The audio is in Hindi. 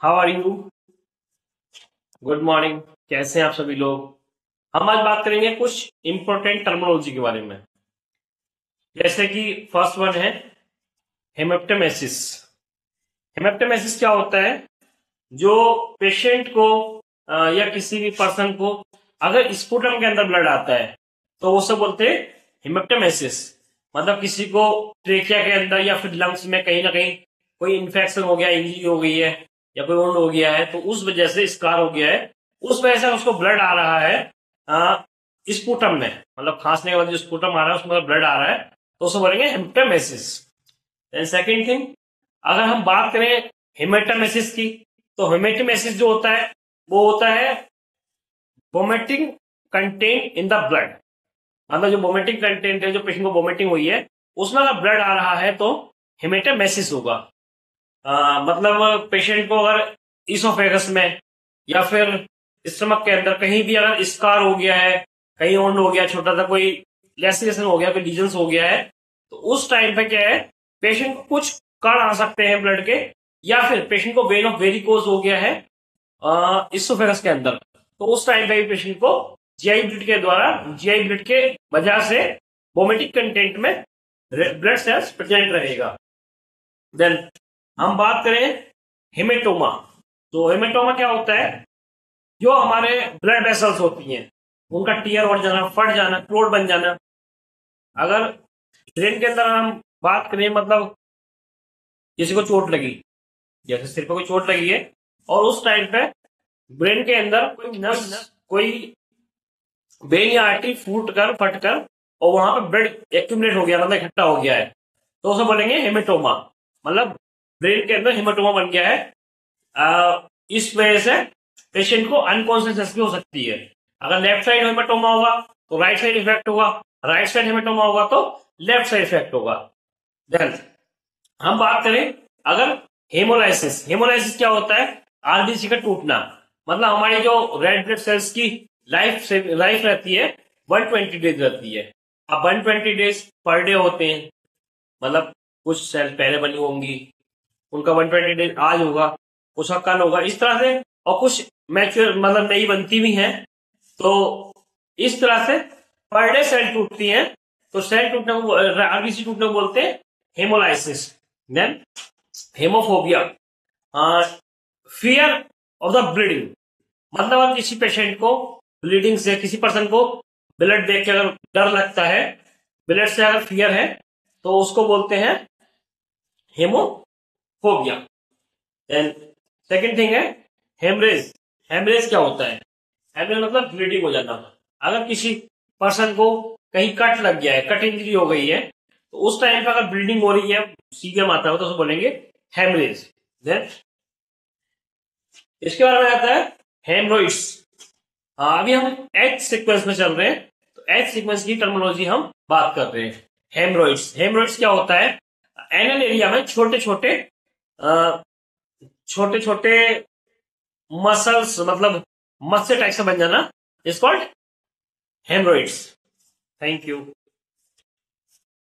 How are you? Good morning. कैसे हैं आप सभी लोग? हम आज बात करेंगे कुछ इंपॉर्टेंट टर्मिनोलॉजी के बारे में। जैसे कि फर्स्ट वन है हेमेप्टेमेसिस। हेमेप्टेमेसिस क्या होता है? जो पेशेंट को या किसी भी पर्सन को अगर स्पुटम के अंदर ब्लड आता है तो उसे बोलते हैं हेमेप्टेमेसिस। मतलब किसी को ट्रेकिया के अंदर या फिर लंग्स में कहीं ना कहीं कोई इन्फेक्शन हो गया, इंजरी हो गई है या कोई वुंड हो गया है, तो उस वजह से स्कार हो गया है, उस वजह से उसको ब्लड आ रहा है स्पुटम में, मतलब खांसने के बाद जो स्पुटम आ रहा है उसमें ब्लड आ रहा है, तो उसे बोलेंगे हेमेप्टेमेसिस। देन सेकेंड थिंग, अगर हम बात करें हेमेटोमेसिस की, तो हेमेटोमेसिस जो होता है वो होता है vomiting content in the blood. मतलब जो वोमिटिंग कंटेंट है, जो पेशेंट को वोमिटिंग हुई है उसमें अगर ब्लड आ रहा है तो हेमेटोमेसिस होगा। मतलब पेशेंट को अगर इसोफेगस में या फिर स्टमक के अंदर कहीं भी अगर स्कार हो गया है, कहीं वुंड हो गया, छोटा सा कोई लैसिएशन हो गया, कोई लीजन्स हो गया है, तो उस टाइम पे क्या है, पेशेंट को कुछ कण आ सकते हैं ब्लड के, या फिर पेशेंट को वेन ऑफ वेरिकोज हो गया है इसोफेगस के अंदर, तो उस टाइम पे भी पेशेंट को जीआई ब्लड के द्वारा, जीआई ब्लड के वजह से वोमिटिक कंटेंट में ब्लड सेल्स प्रेजेंट रहेगा। देन हम बात करें हेमेटोमा। तो हेमेटोमा क्या होता है? जो हमारे ब्लड वेसल्स होती हैं उनका टीयर बढ़ जाना, फट जाना, क्लोट बन जाना। अगर ब्रेन के अंदर हम बात करें, मतलब किसी को चोट लगी, जैसे सिर पे कोई चोट लगी है और उस टाइम पे ब्रेन के अंदर कोई नस, कोई वेन या आर्टरी फूट कर, फट कर और वहां पर ब्लड एक्यूमुलेट हो गया, मतलब इकट्ठा हो गया है, तो उसे बोलेंगे हेमेटोमा। मतलब ब्रेन के अंदर हेमेटोमा बन गया है। इस वजह से पेशेंट को अनकॉन्शियसनेस भी हो सकती है। अगर लेफ्ट साइड हेमेटोमा होगा तो राइट साइड इफेक्ट होगा, राइट साइड हेमेटोमा होगा तो लेफ्ट साइड इफेक्ट होगा। देन हम बात करें अगर हेमोलाइसिस। हेमोलाइसिस क्या होता है? आरबीसी का टूटना। मतलब हमारी जो रेड ब्लड सेल्स की लाइफ रहती है 120 डेज रहती है। अब 120 डेज पर डे होते हैं, मतलब कुछ सेल पहले बनी होंगी, उनका 120 डेज आज होगा, कुछ का कल होगा, इस तरह से, और कुछ मैच्योर मतलब नई बनती भी हैं। तो इस तरह से पर डे सेल टूटती हैं, तो सेल टूटने को, आरबीसी टूटने को बोलते हैं hemolysis. Then hemophobia, fear of the bleeding. मतलब अगर किसी पेशेंट को ब्लीडिंग से, किसी पर्सन को ब्लड देख के अगर डर लगता है, ब्लड से अगर फियर है, तो उसको बोलते हैं हेमोफोबिया। देन सेकेंड थिंग है हेमरेज। हेमरेज क्या होता है? हेमरेज मतलब ब्लीडिंग हो जाना। अगर किसी पर्सन को कहीं कट लग गया है, कट इंजरी हो गई है, तो उस टाइम पे अगर ब्लीडिंग हो रही है सीवियर मात्रा में, तो उसको बोलेंगे हेमरेज। देन इसके बारे में आता है हेमरोइड्स। अभी हम एच सीक्वेंस में चल रहे हैं, तो एच सीक्वेंस की टर्मिनोलॉजी हम बात कर रहे हैं। हेमरोइड्स, हेमरोइड्स क्या होता है? एनल एरिया में छोटे छोटे छोटे छोटे मसल्स, मतलब मस्से टाइप से बन जाना, is called haemorrhoids. Thank you.